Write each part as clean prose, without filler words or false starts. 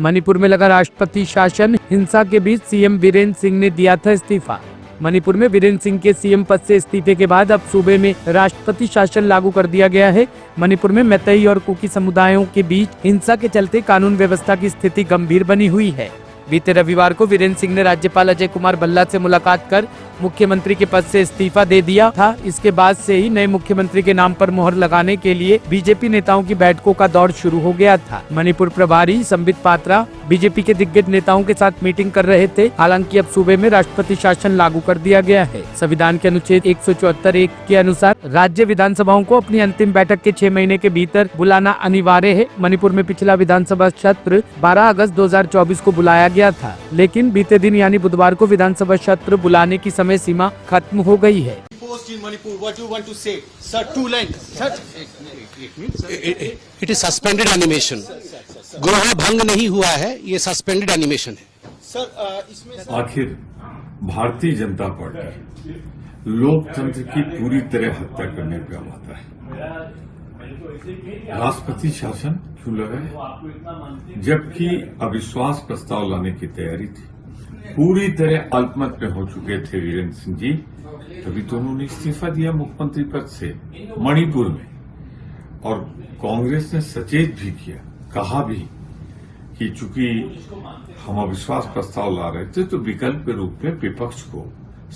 मणिपुर में लगा राष्ट्रपति शासन, हिंसा के बीच सीएम वीरेंद्र सिंह ने दिया था इस्तीफा। मणिपुर में वीरेंद्र सिंह के सीएम पद से इस्तीफे के बाद अब सूबे में राष्ट्रपति शासन लागू कर दिया गया है। मणिपुर में मैतेई और कुकी समुदायों के बीच हिंसा के चलते कानून व्यवस्था की स्थिति गंभीर बनी हुई है। बीते रविवार को वीरेंद्र सिंह ने राज्यपाल अजय कुमार भल्ला से मुलाकात कर मुख्यमंत्री के पद से इस्तीफा दे दिया था। इसके बाद से ही नए मुख्यमंत्री के नाम पर मोहर लगाने के लिए बीजेपी नेताओं की बैठकों का दौर शुरू हो गया था। मणिपुर प्रभारी संबित पात्रा बीजेपी के दिग्गज नेताओं के साथ मीटिंग कर रहे थे। हालांकि अब सूबे में राष्ट्रपति शासन लागू कर दिया गया है। संविधान के अनुच्छेद 174(1) के अनुसार राज्य विधानसभाओं को अपनी अंतिम बैठक के 6 महीने के भीतर बुलाना अनिवार्य है। मणिपुर में पिछला विधानसभा सत्र 12 अगस्त 2024 को बुलाया गया था, लेकिन बीते दिन यानी बुधवार को विधानसभा सत्र बुलाने की समय सीमा खत्म हो गई है। It is suspended animation. गृह भंग नहीं हुआ है, ये सस्पेंडेड एनिमेशन है। सर इसमें आखिर भारतीय जनता पार्टी लोकतंत्र की पूरी तरह हत्या करने पे आता है। राष्ट्रपति शासन क्यों लगाए, जबकि अविश्वास प्रस्ताव लाने की तैयारी थी। पूरी तरह अल्पमत में हो चुके थे वीरेंद्र सिंह जी, तभी तो उन्होंने इस्तीफा दिया मुख्यमंत्री पद से मणिपुर में। और कांग्रेस ने सचेत भी किया, कहा भी कि चूंकि हम अविश्वास प्रस्ताव ला रहे थे तो विकल्प के रूप में विपक्ष को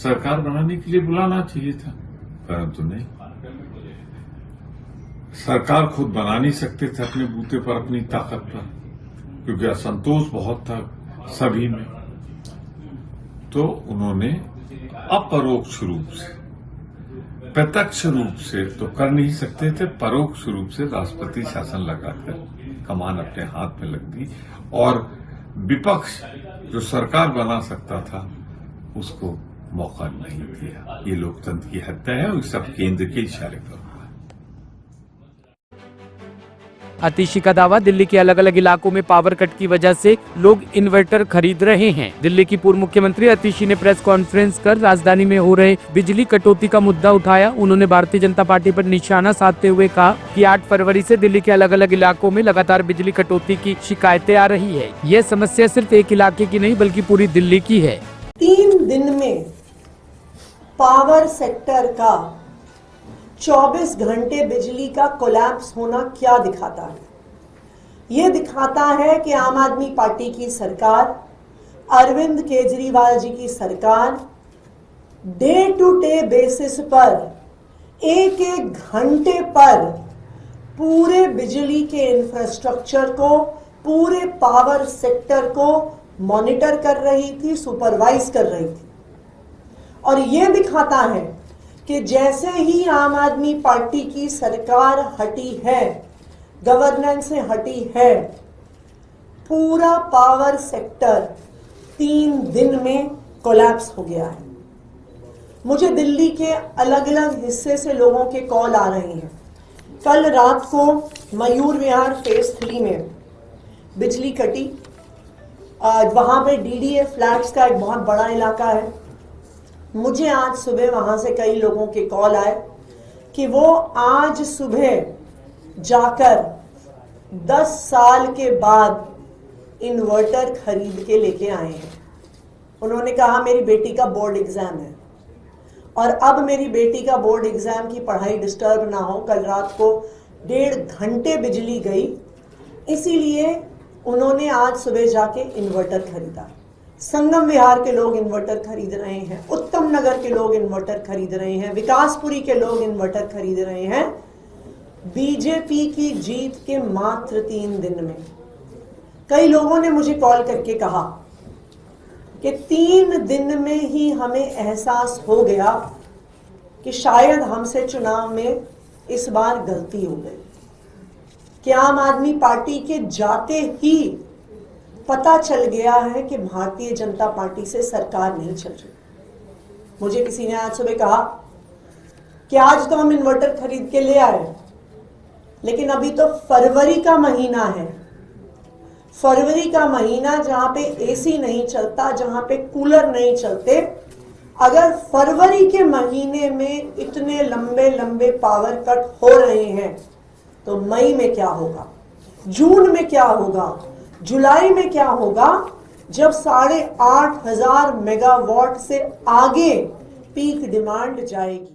सरकार बनाने के लिए बुलाना चाहिए था, परंतु नहीं। सरकार खुद बना नहीं सकते थे अपने बूते पर, अपनी ताकत पर, क्योंकि असंतोष बहुत था सभी में। तो उन्होंने अपरोक्ष रूप से, प्रत्यक्ष रूप से तो कर नहीं सकते थे, परोक्ष रूप से राष्ट्रपति शासन लगाकर कमान अपने हाथ में लग दी और विपक्ष जो सरकार बना सकता था उसको मौका नहीं दिया। ये लोकतंत्र की हत्या है और सब केंद्र के इशारे पर। आतिशी का दावा, दिल्ली के अलग अलग इलाकों में पावर कट की वजह से लोग इन्वर्टर खरीद रहे हैं। दिल्ली की पूर्व मुख्यमंत्री आतिशी ने प्रेस कॉन्फ्रेंस कर राजधानी में हो रहे बिजली कटौती का मुद्दा उठाया। उन्होंने भारतीय जनता पार्टी पर निशाना साधते हुए कहा कि 8 फरवरी से दिल्ली के अलग अलग इलाकों में लगातार बिजली कटौती की शिकायतें आ रही है। यह समस्या सिर्फ एक इलाके की नहीं बल्कि पूरी दिल्ली की है। 3 दिन में पावर सेक्टर का 24 घंटे बिजली का कोलैप्स होना क्या दिखाता है? यह दिखाता है कि आम आदमी पार्टी की सरकार, अरविंद केजरीवाल जी की सरकार डे टू डे बेसिस पर एक घंटे पर पूरे बिजली के इंफ्रास्ट्रक्चर को, पूरे पावर सेक्टर को मॉनिटर कर रही थी, सुपरवाइज कर रही थी। और यह दिखाता है कि जैसे ही आम आदमी पार्टी की सरकार हटी है, गवर्नेंस से हटी है, पूरा पावर सेक्टर 3 दिन में कोलैप्स हो गया है। मुझे दिल्ली के अलग अलग हिस्से से लोगों के कॉल आ रहे हैं। कल रात को मयूर विहार फेज 3 में बिजली कटी। वहां पे डीडीए फ्लैट्स का एक बहुत बड़ा इलाका है। मुझे आज सुबह वहां से कई लोगों के कॉल आए कि वो आज सुबह जाकर 10 साल के बाद इन्वर्टर खरीद के लेके आए हैं। उन्होंने कहा मेरी बेटी का बोर्ड एग्जाम है और अब मेरी बेटी का बोर्ड एग्जाम की पढ़ाई डिस्टर्ब ना हो। कल रात को 1.5 घंटे बिजली गई, इसीलिए उन्होंने आज सुबह जाके इन्वर्टर खरीदा। संगम विहार के लोग इन्वर्टर खरीद रहे हैं, उत्तम नगर के लोग इन्वर्टर खरीद रहे हैं, विकासपुरी के लोग इन्वर्टर खरीद रहे हैं। बीजेपी की जीत के मात्र 3 दिन में कई लोगों ने मुझे कॉल करके कहा कि 3 दिन में ही हमें एहसास हो गया कि शायद हमसे चुनाव में इस बार गलती हो गई, कि आम आदमी पार्टी के जाते ही पता चल गया है कि भारतीय जनता पार्टी से सरकार नहीं चल रही। मुझे किसी ने आज सुबह कहा कि आज तो हम इन्वर्टर खरीद के ले आए, लेकिन अभी तो फरवरी का महीना है। फरवरी का महीना जहां पे एसी नहीं चलता, जहां पे कूलर नहीं चलते, अगर फरवरी के महीने में इतने लंबे लंबे पावर कट हो रहे हैं तो मई में क्या होगा, जून में क्या होगा, जुलाई में क्या होगा जब 8,500 मेगावाट से आगे पीक डिमांड जाएगी।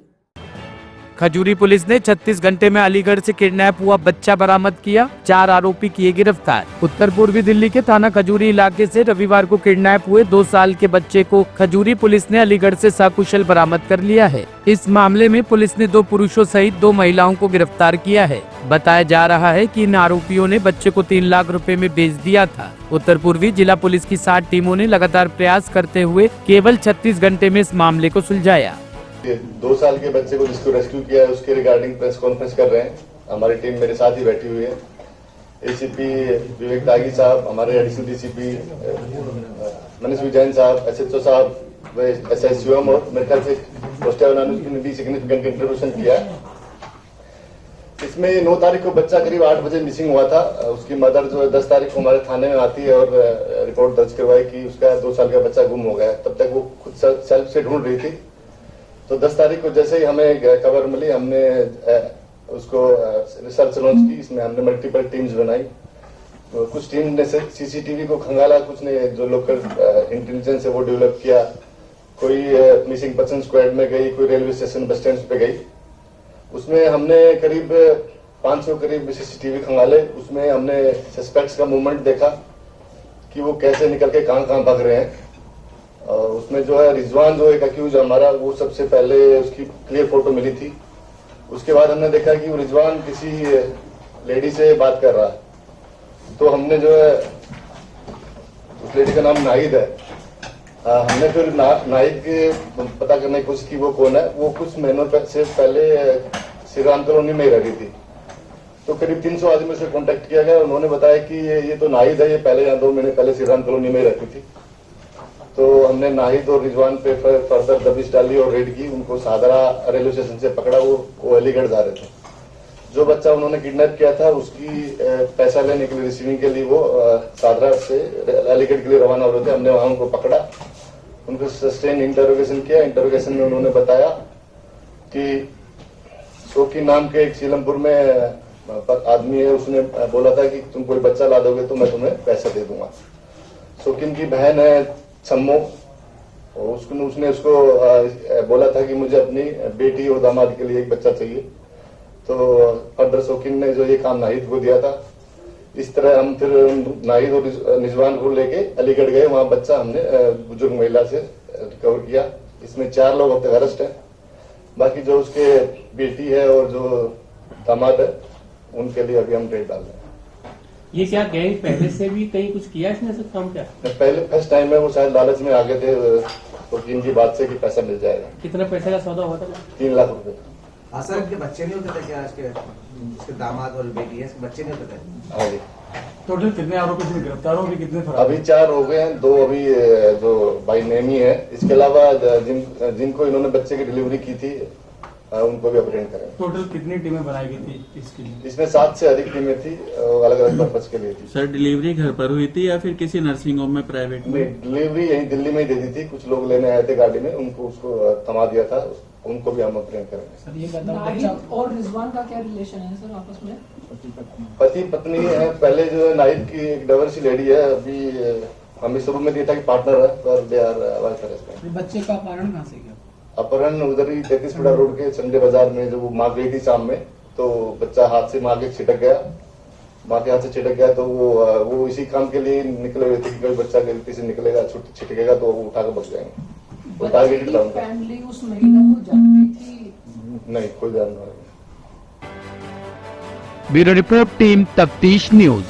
खजूरी पुलिस ने 36 घंटे में अलीगढ़ से किडनैप हुआ बच्चा बरामद किया, 4 आरोपी किए गिरफ्तार। उत्तर पूर्वी दिल्ली के थाना खजूरी इलाके से रविवार को किडनैप हुए 2 साल के बच्चे को खजूरी पुलिस ने अलीगढ़ से सकुशल बरामद कर लिया है। इस मामले में पुलिस ने 2 पुरुषों सहित 2 महिलाओं को गिरफ्तार किया है। बताया जा रहा है कि इन आरोपियों ने बच्चे को 3 लाख रुपए में बेच दिया था। उत्तर पूर्वी जिला पुलिस की 60 टीमों ने लगातार प्रयास करते हुए केवल 36 घंटे में इस मामले को सुलझाया। 2 साल के बच्चे को जिसको रेस्क्यू किया है उसके रिगार्डिंग प्रेस कॉन्फ्रेंस कर रहे हैं। हमारी टीम मेरे साथ ही बैठी हुई है। एसीपी विवेक दागी साहब, हमारे एडिशनल डीसीपी मनीष विजयन साहब, एसएचओ साहब, एसआई शिवम और मेरे ख्याल से ने भी सिग्निफिकेंट कंट्रीब्यूशन किया है। इसमें 9 तारीख को बच्चा करीब 8 बजे मिसिंग हुआ था। उसकी मदर जो है 10 तारीख को हमारे थाने में आती है और रिपोर्ट दर्ज करवाई कि उसका 2 साल का बच्चा गुम हो गया। तब तक वो खुद सेल्फ से ढूंढ रही थी। तो 10 तारीख को जैसे ही हमें खबर मिली, हमने उसको रिसर्च लॉन्च की। इसमें हमने मल्टीपल टीम्स बनाई। कुछ टीम ने सीसीटीवी को खंगाला, कुछ ने जो लोकल इंटेलिजेंस है वो डेवलप किया। कोई मिसिंग पर्सन स्क्वाड में गई, कोई रेलवे स्टेशन बस स्टैंड पे गई। उसमें हमने करीब 500 करीब सीसीटीवी खंगाले। उसमें हमने सस्पेक्ट्स का मूवमेंट देखा कि वो कैसे निकल के कहाँ भाग रहे हैं। उसमें जो है रिजवान जो एक अक्यूज हमारा, वो सबसे पहले उसकी क्लियर फोटो मिली थी। उसके बाद हमने देखा कि वो रिजवान किसी लेडी से बात कर रहा है। तो हमने जो है उस लेडी का नाम नाहिद है। हमने फिर नाहिद के पता करने की कोशिश की वो कौन है। वो कुछ महीनों से पहले श्री राम कॉलोनी में ही रही थी। तो करीब 300 आदमी से कांटेक्ट किया गया। उन्होंने बताया कि ये तो नाहिद है, ये पहले यहाँ 2 महीने पहले श्री राम कॉलोनी में ही रहती थी। तो हमने नाहिद और रिजवान पे फर्दर दबिश डाली और रेड की। उनको सादरा रेलवे स्टेशन से पकड़ा। वो अलीगढ़ जा रहे थे। जो बच्चा उन्होंने किडनैप किया था उसकी पैसा लेने के लिए, रिसीविंग के लिए वो सादरा से अलीगढ़ के लिए रवाना हो रहे थे। हमने वहां उनको पकड़ा, उनको सस्टेन इंटरोगेशन किया। इंटरोगेशन में उन्होंने बताया कि शोकी नाम के एक सीलमपुर में आदमी है, उसने बोला था कि तुम कोई बच्चा ला दोगे तो मैं तुम्हें पैसा दे दूंगा। शोकीन की बहन है छम्मो, उसने उसको बोला था कि मुझे अपनी बेटी और दामाद के लिए एक बच्चा चाहिए। तो फर्दर शौकीन ने जो ये काम नाहिद को दिया था। इस तरह हम फिर नाहिद और निजवान को लेके अलीगढ़ गए। वहां बच्चा हमने बुजुर्ग महिला से रिकवर किया। इसमें 4 लोग अब तक अरेस्ट है। बाकी जो उसके बेटी है और जो दामाद है उनके लिए अभी हम रेड डाल रहे हैं। ये क्या गैंग पहले से भी कहीं कुछ किया इसने सब काम? क्या पहले फर्स्ट टाइम है वो शायद लालच में आगे थे तो इनकी बात से कि पैसा मिल जाएगा। कितना पैसे का सौदा हुआ था? 3 लाख रुपए। सर इनके बच्चे नहीं होते थे क्या? इसके दामाद और बेटी है, इसके बच्चे नहीं होते थे? हाँ जी। टोटल कितने आरोपी इसमें गिरफ्तार होंगे, कितने फरार? अभी 4 हो गए हैं, 2 अभी जो बाई नेम ही है। इसके अलावा जिनको इन्होंने बच्चे की डिलीवरी की थी उनको भी अपडेट करें। टोटल कितनी टीमें बनाई गई थी इसके लिए? इसमें 7 से अधिक टीमें थी, अलग अलग पर्पज के लिए थी। सर डिलीवरी घर पर हुई थी या फिर किसी नर्सिंग होम में प्राइवेट में? डिलीवरी यही दिल्ली में ही दे दी थी। कुछ लोग लेने आए थे गाड़ी में, उनको उसको थमा दिया था। उनको भी हम अपडेट करेंगे। सर ये नाहिद और रिजवान का क्या रिलेशन है सर आपस में? पति पत्नी है। पहले जो है नाहिद की एक डाइवर्सी लेडी है। अभी हमें शुरू में दिया था कि पार्टनर है, पर दे आर वाइफ हस्बैंड। बच्चे का अपहरण कहाँ से किया? अपहरण उधर ही 33 रोड के संडे बाजार में जब वो माँ गई थी शाम में, तो बच्चा हाथ से माँ के छिटक गया। माँ के हाथ से छिटक गया तो वो इसी काम के लिए निकले हुए थे कि कोई बच्चा गलती से निकलेगा, छिटकेगा तो वो उठाकर बच जाएंगे। तो टारगेटेड था उनका। फैमिली उस महिला को जानती थी? नहीं, कोई जानना नहीं। ब्यूरो रिपोर्ट टीम तफ्तीश न्यूज।